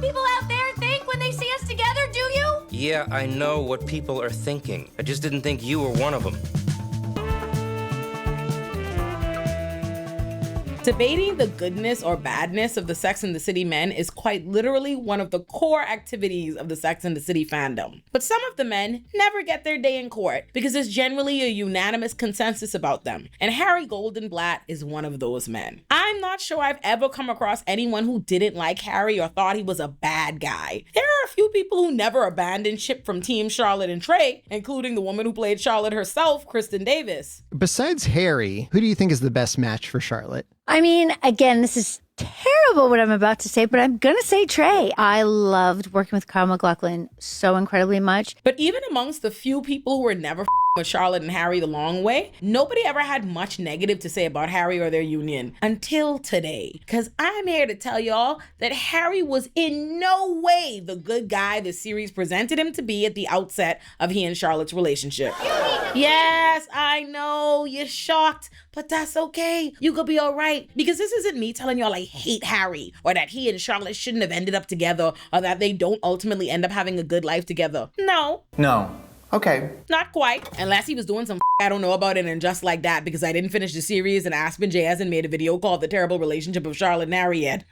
people out there think when they see us together, do you? Yeah, I know what people are thinking. I just didn't think you were one of them. Debating the goodness or badness of the Sex and the City men is quite literally one of the core activities of the Sex and the City fandom. But some of the men never get their day in court because there's generally a unanimous consensus about them. And Harry Goldenblatt is one of those men. I'm not sure I've ever come across anyone who didn't like Harry or thought he was a bad guy. There are a few people who never abandoned ship from Team Charlotte and Trey, including the woman who played Charlotte herself, Kristen Davis. Besides Harry, who do you think is the best match for Charlotte? I mean, again, this is terrible what I'm about to say, but I'm going to say Trey. I loved working with Kyle MacLachlan so incredibly much. But even amongst the few people who were never with Charlotte and Harry the long way, nobody ever had much negative to say about Harry or their union until today. Because I'm here to tell y'all that Harry was in no way the good guy the series presented him to be at the outset of he and Charlotte's relationship. Yes, I know, you're shocked, but that's okay. You could be all right. Because this isn't me telling y'all I hate Harry or that he and Charlotte shouldn't have ended up together or that they don't ultimately end up having a good life together. No. Okay. Not quite. Unless he was doing some I don't know about it and just like that because I didn't finish the series and Aspen J hasn't made a video called The Terrible Relationship of Charlotte and Harry yet.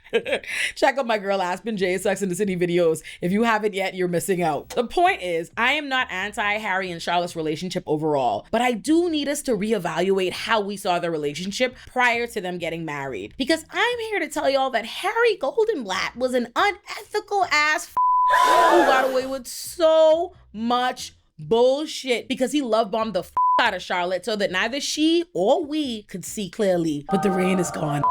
Check out my girl Aspen J's Sex and the City videos. If you haven't yet, you're missing out. The point is, I am not anti-Harry and Charlotte's relationship overall, but I do need us to reevaluate how we saw their relationship prior to them getting married. Because I'm here to tell y'all that Harry Goldenblatt was an unethical ass who got away with so much bullshit because he love bombed the out of Charlotte so that neither she or we could see clearly. But the rain is gone.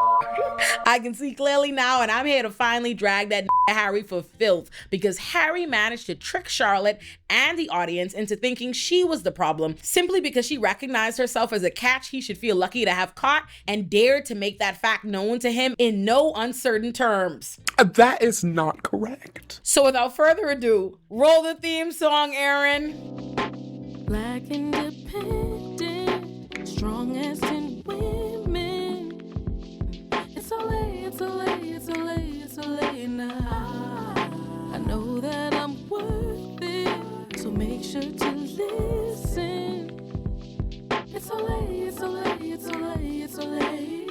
I can see clearly now, and I'm here to finally drag that Harry for filth because Harry managed to trick Charlotte and the audience into thinking she was the problem simply because she recognized herself as a catch he should feel lucky to have caught and dared to make that fact known to him in no uncertain terms. That is not correct. So without further ado, roll the theme song, Aaron. Black independent, strongest in women. It's Olay, it's Olay, it's Olay, it's Olay now. I know that I'm worth it, so make sure to listen. It's Olay, it's Olay, it's Olay, it's Olay.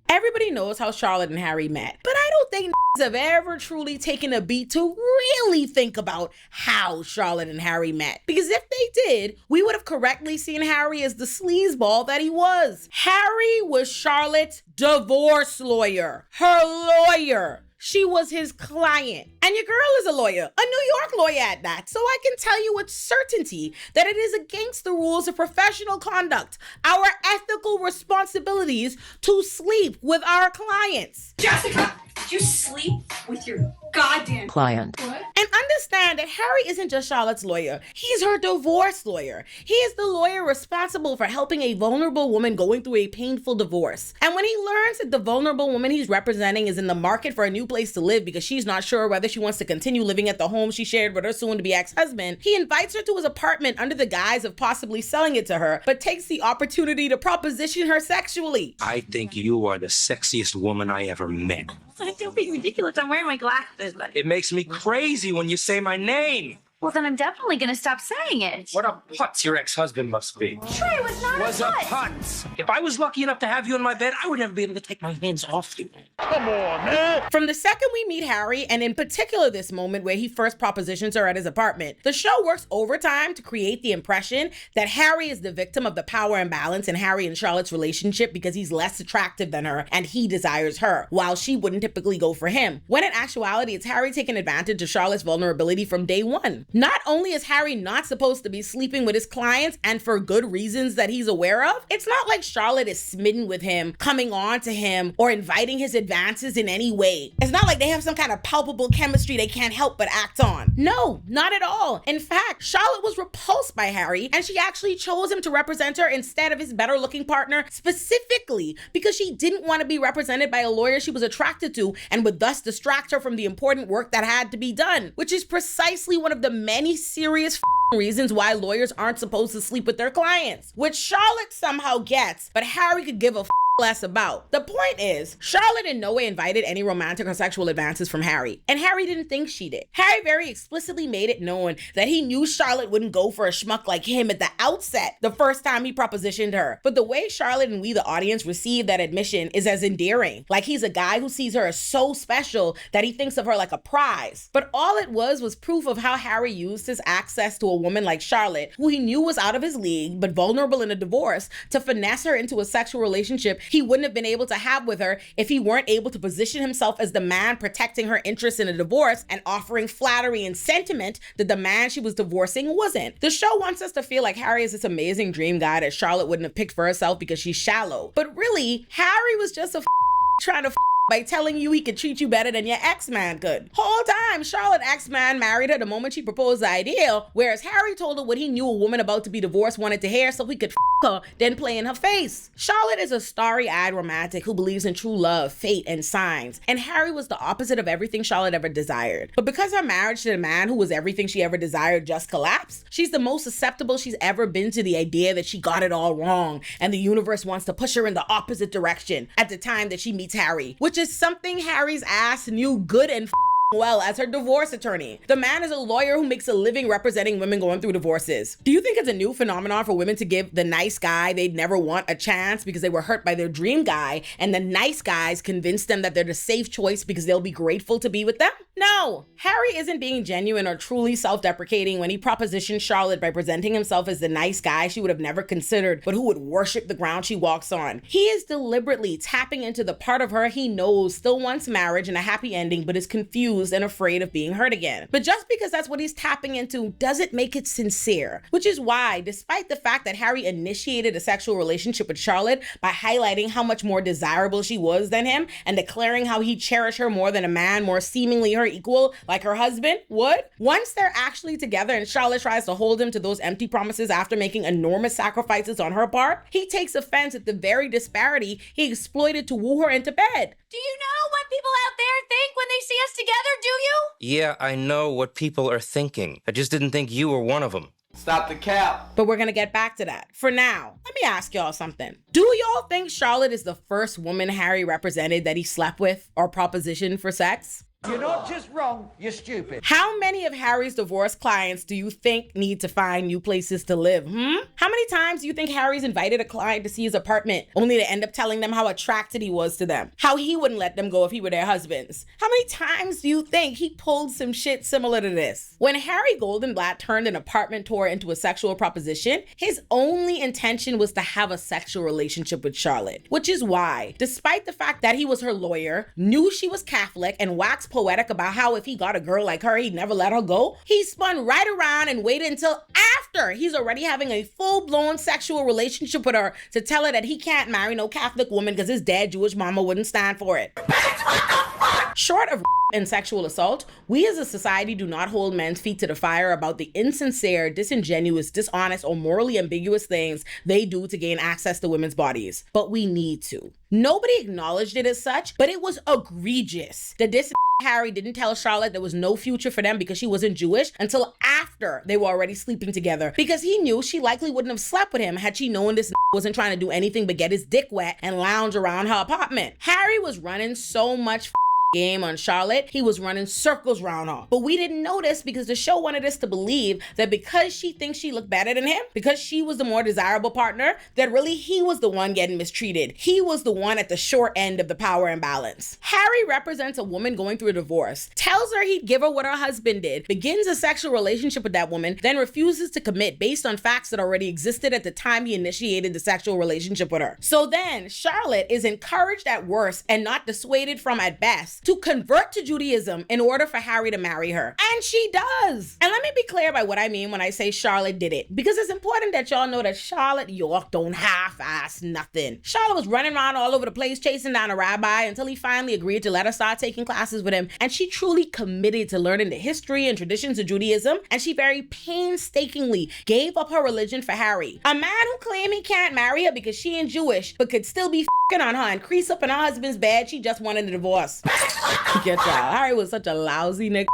Everybody knows how Charlotte and Harry met, but I don't think have ever truly taken a beat to really think about how Charlotte and Harry met. Because if they did, we would have correctly seen Harry as the sleazeball that he was. Harry was Charlotte's divorce lawyer, her lawyer. She was his client. And your girl is a lawyer, a New York lawyer at that. So I can tell you with certainty that it is against the rules of professional conduct, our ethical responsibilities to sleep with our clients. Jessica, did you sleep with your goddamn client? What? And understand that Harry isn't just Charlotte's lawyer. He's her divorce lawyer. He is the lawyer responsible for helping a vulnerable woman going through a painful divorce. And when he learns that the vulnerable woman he's representing is in the market for a new place to live because she's not sure whether she wants to continue living at the home she shared with her soon-to-be ex-husband, he invites her to his apartment under the guise of possibly selling it to her, but takes the opportunity to proposition her sexually. I think you are the sexiest woman I ever met. Don't be ridiculous. I'm wearing my glasses. It makes me crazy when you say my name. Well, then I'm definitely gonna stop saying it. What a putz your ex-husband must be. Trey was not Was a putz. If I was lucky enough to have you in my bed, I would never be able to take my hands off you. Come on, man. From the second we meet Harry, and in particular this moment where he first propositions her at his apartment, the show works overtime to create the impression that Harry is the victim of the power imbalance in Harry and Charlotte's relationship because he's less attractive than her and he desires her, while she wouldn't typically go for him. When in actuality, it's Harry taking advantage of Charlotte's vulnerability from day one. Not only is Harry not supposed to be sleeping with his clients, and for good reasons that he's aware of, it's not like Charlotte is smitten with him, coming on to him, or inviting his advances in any way. It's not like they have some kind of palpable chemistry they can't help but act on. No, not at all. In fact, Charlotte was repulsed by Harry, and she actually chose him to represent her instead of his better looking partner, specifically because she didn't want to be represented by a lawyer she was attracted to and would thus distract her from the important work that had to be done, which is precisely one of the many serious reasons why lawyers aren't supposed to sleep with their clients, which Charlotte somehow gets, but Harry could give a less about. The point is, Charlotte in no way invited any romantic or sexual advances from Harry, and Harry didn't think she did. Harry very explicitly made it known that he knew Charlotte wouldn't go for a schmuck like him at the outset the first time he propositioned her. But the way Charlotte and we, the audience, received that admission is as endearing, like he's a guy who sees her as so special that he thinks of her like a prize. But all it was proof of how Harry used his access to a woman like Charlotte, who he knew was out of his league but vulnerable in a divorce, to finesse her into a sexual relationship he wouldn't have been able to have with her if he weren't able to position himself as the man protecting her interests in a divorce and offering flattery and sentiment that the man she was divorcing wasn't. The show wants us to feel like Harry is this amazing dream guy that Charlotte wouldn't have picked for herself because she's shallow. But really, Harry was just trying to by telling you he could treat you better than your ex-man could. Whole time, Charlotte's ex-man married her the moment she proposed the idea, whereas Harry told her what he knew a woman about to be divorced wanted to hear so he could her, then play in her face. Charlotte is a starry-eyed romantic who believes in true love, fate, and signs, and Harry was the opposite of everything Charlotte ever desired. But because her marriage to the man who was everything she ever desired just collapsed, she's the most susceptible she's ever been to the idea that she got it all wrong, and the universe wants to push her in the opposite direction at the time that she meets Harry, which is something Harry's ass knew good and well as her divorce attorney. The man is a lawyer who makes a living representing women going through divorces. Do you think it's a new phenomenon for women to give the nice guy they'd never want a chance because they were hurt by their dream guy, and the nice guys convince them that they're the safe choice because they'll be grateful to be with them? No, Harry isn't being genuine or truly self-deprecating when he propositioned Charlotte by presenting himself as the nice guy she would have never considered, but who would worship the ground she walks on. He is deliberately tapping into the part of her he knows still wants marriage and a happy ending, but is confused and afraid of being hurt again. But just because that's what he's tapping into doesn't make it sincere, which is why, despite the fact that Harry initiated a sexual relationship with Charlotte by highlighting how much more desirable she was than him and declaring how he cherished her more than a man more seemingly her equal, like her husband would, once they're actually together and Charlotte tries to hold him to those empty promises after making enormous sacrifices on her part, he takes offense at the very disparity he exploited to woo her into bed. Do you know what people out there think when they see us together, do you? Yeah, I know what people are thinking. I just didn't think you were one of them. Stop the cap. But we're gonna get back to that. For now, let me ask y'all something. Do y'all think Charlotte is the first woman Harry represented that he slept with or propositioned for sex? You're not just wrong, you're stupid. How many of Harry's divorce clients do you think need to find new places to live? How many times do you think Harry's invited a client to see his apartment only to end up telling them how attracted he was to them? How he wouldn't let them go if he were their husbands? How many times do you think he pulled some shit similar to this? When Harry Goldenblatt turned an apartment tour into a sexual proposition, his only intention was to have a sexual relationship with Charlotte, which is why, despite the fact that he was her lawyer, knew she was Catholic, and waxed poetic about how if he got a girl like her, he'd never let her go, he spun right around and waited until after he's already having a full-blown sexual relationship with her to tell her that he can't marry no Catholic woman because his dead Jewish mama wouldn't stand for it. Short of and sexual assault, we as a society do not hold men's feet to the fire about the insincere, disingenuous, dishonest, or morally ambiguous things they do to gain access to women's bodies. But we need to. Nobody acknowledged it as such, but it was egregious that this Harry didn't tell Charlotte there was no future for them because she wasn't Jewish until after they were already sleeping together, because he knew she likely wouldn't have slept with him had she known this wasn't trying to do anything but get his dick wet and lounge around her apartment. Harry was running so much game on Charlotte, he was running circles around her. But we didn't notice because the show wanted us to believe that because she thinks she looked better than him, because she was the more desirable partner, that really he was the one getting mistreated. He was the one at the short end of the power imbalance. Harry represents a woman going through a divorce, tells her he'd give her what her husband did, begins a sexual relationship with that woman, then refuses to commit based on facts that already existed at the time he initiated the sexual relationship with her. So then Charlotte is encouraged at worst and not dissuaded from at best to convert to Judaism in order for Harry to marry her. And she does. And let me be clear by what I mean when I say Charlotte did it, because it's important that y'all know that Charlotte York don't half-ass nothing. Charlotte was running around all over the place chasing down a rabbi until he finally agreed to let her start taking classes with him, and she truly committed to learning the history and traditions of Judaism, and she very painstakingly gave up her religion for Harry, a man who claimed he can't marry her because she ain't Jewish, but could still be f***ing on her and crease up in her husband's bed she just wanted a divorce. Get y'all. Harry was such a lousy nigga.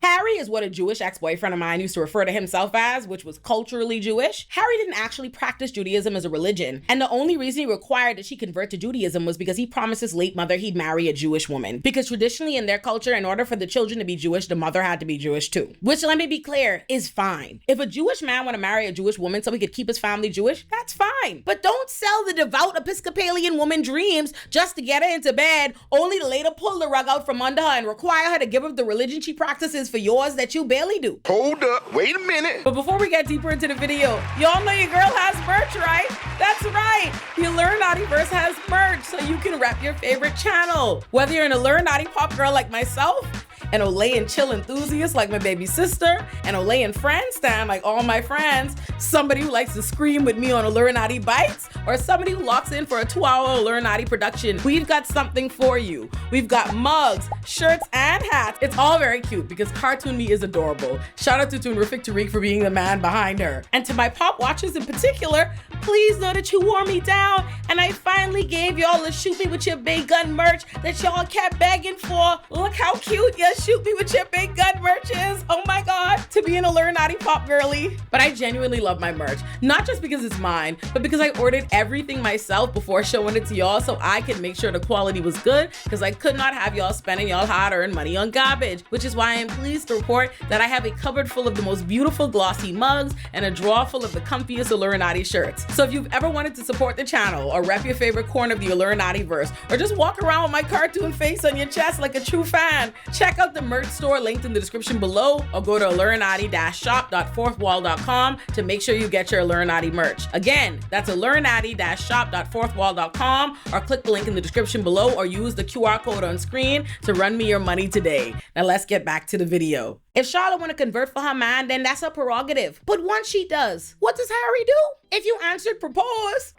Harry is what a Jewish ex-boyfriend of mine used to refer to himself as, which was culturally Jewish. Harry didn't actually practice Judaism as a religion, and the only reason he required that she convert to Judaism was because he promised his late mother he'd marry a Jewish woman. Because traditionally in their culture, in order for the children to be Jewish, the mother had to be Jewish too. Which, let me be clear, is fine. If a Jewish man want to marry a Jewish woman so he could keep his family Jewish, that's fine. But don't sell the devout Episcopalian woman dreams just to get her into bed, only to later pull the rug out from under her and require her to give up the religion she practices for yours that you barely do. Hold up, wait a minute. But before we get deeper into the video, y'all know your girl has merch, right? That's right. The Illuminativerse has merch so you can rep your favorite channel. Whether you're an Illuminati pop girl like myself, an Olay and chill enthusiast like my baby sister, an Olay and friend stan like all my friends, somebody who likes to scream with me on Illuminati Bites, or somebody who locks in for a 2-hour Illuminati production, we've got something for you. We've got mugs, shirts, and hats. It's all very cute because Cartoon Me is adorable. Shout out to Toonrific Tariq for being the man behind her. And to my pop watchers in particular, please know that you wore me down and I finally gave y'all the Shoot Me With Your Big Gun merch that y'all kept begging for. Look how cute your Shoot Me With Your Big Gun merch is. Oh my God, to be an Illuminati pop girly. But I genuinely love my merch, not just because it's mine, but because I ordered everything myself before showing it to y'all so I could make sure the quality was good, because I could not have y'all spending y'all hard-earned money on garbage, which is why I am pleased to report that I have a cupboard full of the most beautiful glossy mugs and a drawer full of the comfiest Illuminati shirts. So if you've ever wanted to support the channel or rep your favorite corner of the Illuminativerse, or just walk around with my cartoon face on your chest like a true fan, check out the merch store linked in the description below, or go to illuminati-shop.fourthwall.com to make sure you get your Illuminati merch. Again, that's illuminati-shop.fourthwall.com, or click the link in the description below, or use the QR code on screen to run me your money today. Now let's get back to the video. If Charlotte want to convert for her man, then that's her prerogative. But once she does, what does Harry do? If you answered propose,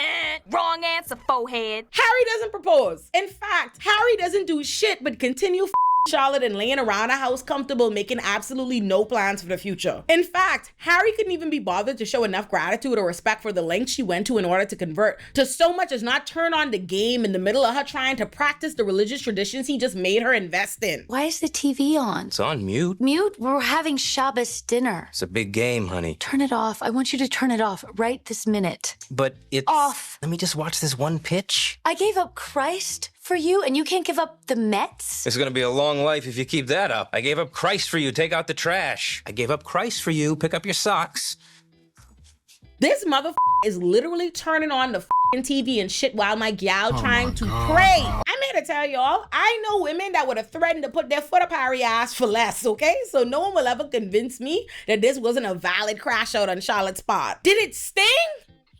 Wrong answer, forehead. Harry doesn't propose. In fact, Harry doesn't do shit but continue Charlotte and laying around a house comfortable, making absolutely no plans for the future. In fact, Harry couldn't even be bothered to show enough gratitude or respect for the lengths she went to in order to convert, to so much as not turn on the game in the middle of her trying to practice the religious traditions he just made her invest in. Why is the TV on? It's on mute. Mute? We're having Shabbos dinner. It's a big game, honey. Turn it off. I want you to turn it off right this minute. But it's... Off. Let me just watch this one pitch. I gave up Christ for you, and you can't give up the Mets? It's gonna be a long life if you keep that up. I gave up Christ for you. Take out the trash. I gave up Christ for you. Pick up your socks. This is literally turning on the TV and shit while my gal trying to pray. I'm here to tell y'all, I know women that would have threatened to put their foot up Harry's ass for less, okay? So no one will ever convince me that this wasn't a valid crash out on Charlotte's part. Did it sting?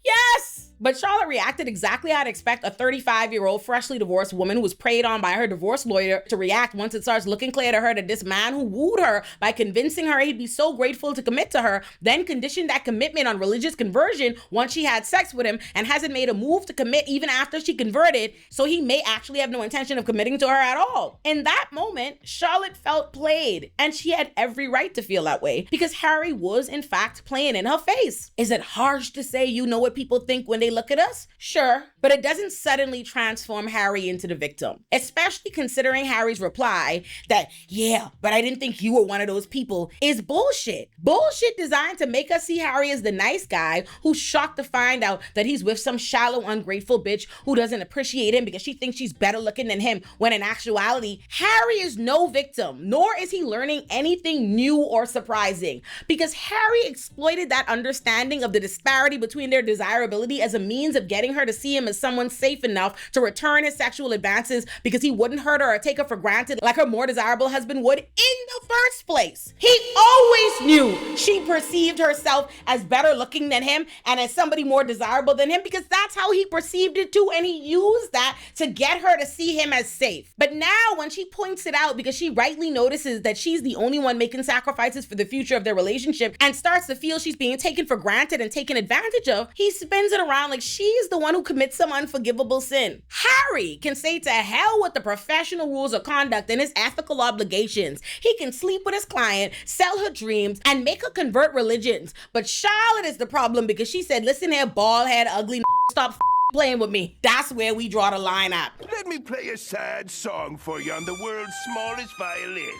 Yes! But Charlotte reacted exactly how I'd expect a 35-year-old freshly divorced woman who was preyed on by her divorce lawyer to react once it starts looking clear to her that this man who wooed her by convincing her he'd be so grateful to commit to her, then conditioned that commitment on religious conversion once she had sex with him, and hasn't made a move to commit even after she converted, so he may actually have no intention of committing to her at all. In that moment, Charlotte felt played, and she had every right to feel that way, because Harry was in fact playing in her face. Is it harsh to say you know what people think when they look at us? Sure, but it doesn't suddenly transform Harry into the victim, especially considering Harry's reply that, yeah, but I didn't think you were one of those people, is bullshit. Bullshit designed to make us see Harry as the nice guy who's shocked to find out that he's with some shallow, ungrateful bitch who doesn't appreciate him because she thinks she's better looking than him, when in actuality, Harry is no victim, nor is he learning anything new or surprising, because Harry exploited that understanding of the disparity between their desirability as a means of getting her to see him as someone safe enough to return his sexual advances because he wouldn't hurt her or take her for granted like her more desirable husband would in the first place. He always knew she perceived herself as better looking than him and as somebody more desirable than him, because that's how he perceived it too, and he used that to get her to see him as safe. But now when she points it out because she rightly notices that she's the only one making sacrifices for the future of their relationship and starts to feel she's being taken for granted and taken advantage of, he spins it around like she's the one who commits some unforgivable sin. Harry can say to hell with the professional rules of conduct and his ethical obligations. He can sleep with his client, sell her dreams, and make her convert religions. But Charlotte is the problem because she said, listen here, bald head, ugly, stop playing with me. That's where we draw the line at. Let me play a sad song for you on the world's smallest violin.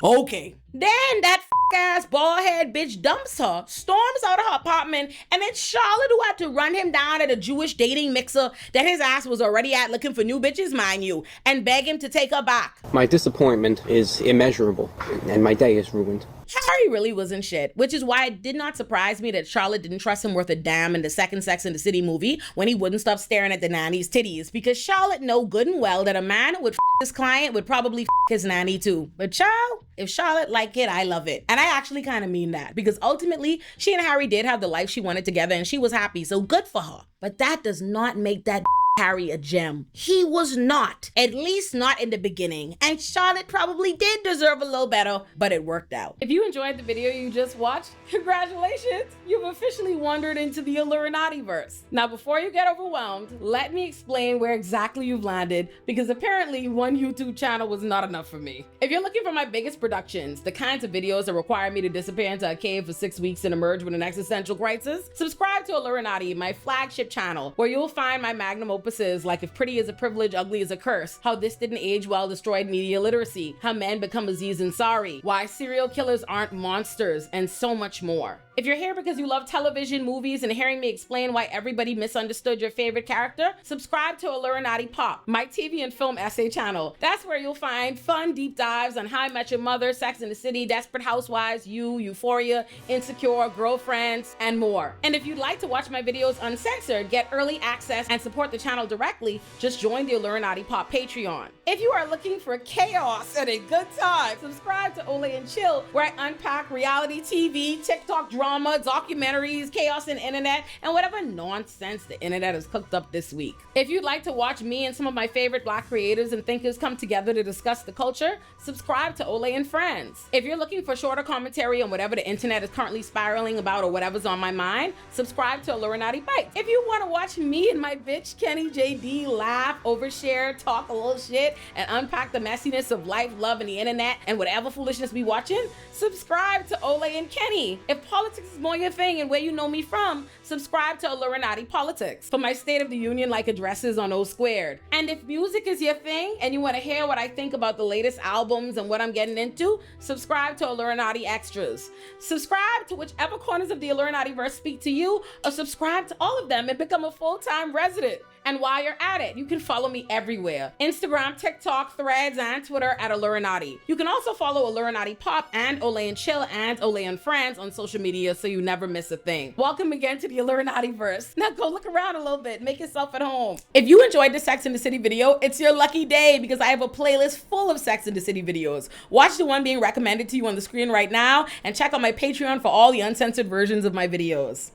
Okay. Then that ass bald head bitch dumps her, storms out of her apartment, and then Charlotte, who had to run him down at a Jewish dating mixer that his ass was already at looking for new bitches, mind you, and beg him to take her back. My disappointment is immeasurable, and my day is ruined. Harry really wasn't shit, which is why it did not surprise me that Charlotte didn't trust him worth a damn in the second Sex and the City movie when he wouldn't stop staring at the nanny's titties, because Charlotte know good and well that a man who would his client would probably his nanny too. But child, if Charlotte like it, I love it. And I actually kind of mean that, because ultimately she and Harry did have the life she wanted together and she was happy, so good for her. But that does not make that Harry a gem. He was not, at least not in the beginning, and Charlotte probably did deserve a little better, but it worked out. If you enjoyed the video you just watched, congratulations, you've officially wandered into the Illuminati-verse. Now before you get overwhelmed, let me explain where exactly you've landed, because apparently one YouTube channel was not enough for me. If you're looking for my biggest productions, the kinds of videos that require me to disappear into a cave for 6 weeks and emerge with an existential crisis, subscribe to Illuminati, my flagship channel, where you'll find my magnum opus like If Pretty is a Privilege, Ugly is a Curse, How This Didn't Age Well Destroyed Media Literacy, How Men Become Aziz Ansari, Why Serial Killers Aren't Monsters, and so much more. If you're here because you love television, movies, and hearing me explain why everybody misunderstood your favorite character, subscribe to Illuminati Pop, my TV and film essay channel. That's where you'll find fun deep dives on How I Met Your Mother, Sex and the City, Desperate Housewives, You, Euphoria, Insecure, Girlfriends, and more. And if you'd like to watch my videos uncensored, get early access, and support the channel directly, just join the Illuminati Pop Patreon. If you are looking for chaos and a good time, subscribe to Olay and Chill, where I unpack reality TV, TikTok drama, documentaries, chaos and internet, and whatever nonsense the internet has cooked up this week. If you'd like to watch me and some of my favorite Black creators and thinkers come together to discuss the culture, subscribe to Olay and Friends. If you're looking for shorter commentary on whatever the internet is currently spiraling about or whatever's on my mind, subscribe to Illuminati Bites. If you want to watch me and my bitch Kenny JD laugh, overshare, talk a little shit, and unpack the messiness of life, love, and the internet, and whatever foolishness we watching, subscribe to Olay and Kenny. If politics is more your thing and where you know me from, subscribe to Illuminati Politics for my State of the Union like addresses on O Squared. And if music is your thing and you want to hear what I think about the latest albums and what I'm getting into, subscribe to Illuminati Extras. Subscribe to whichever corners of the Illuminati verse speak to you, or subscribe to all of them and become a full-time resident. And while you're at it, you can follow me everywhere: Instagram, TikTok, Threads, and Twitter at Illuminati. You can also follow Illuminati Pop and Olay and Chill and Olay and Friends on social media so you never miss a thing. Welcome again to the Illuminati verse. Now go look around a little bit, make yourself at home. If you enjoyed the Sex and the City video, it's your lucky day, because I have a playlist full of Sex and the City videos. Watch the one being recommended to you on the screen right now, and check out my Patreon for all the uncensored versions of my videos.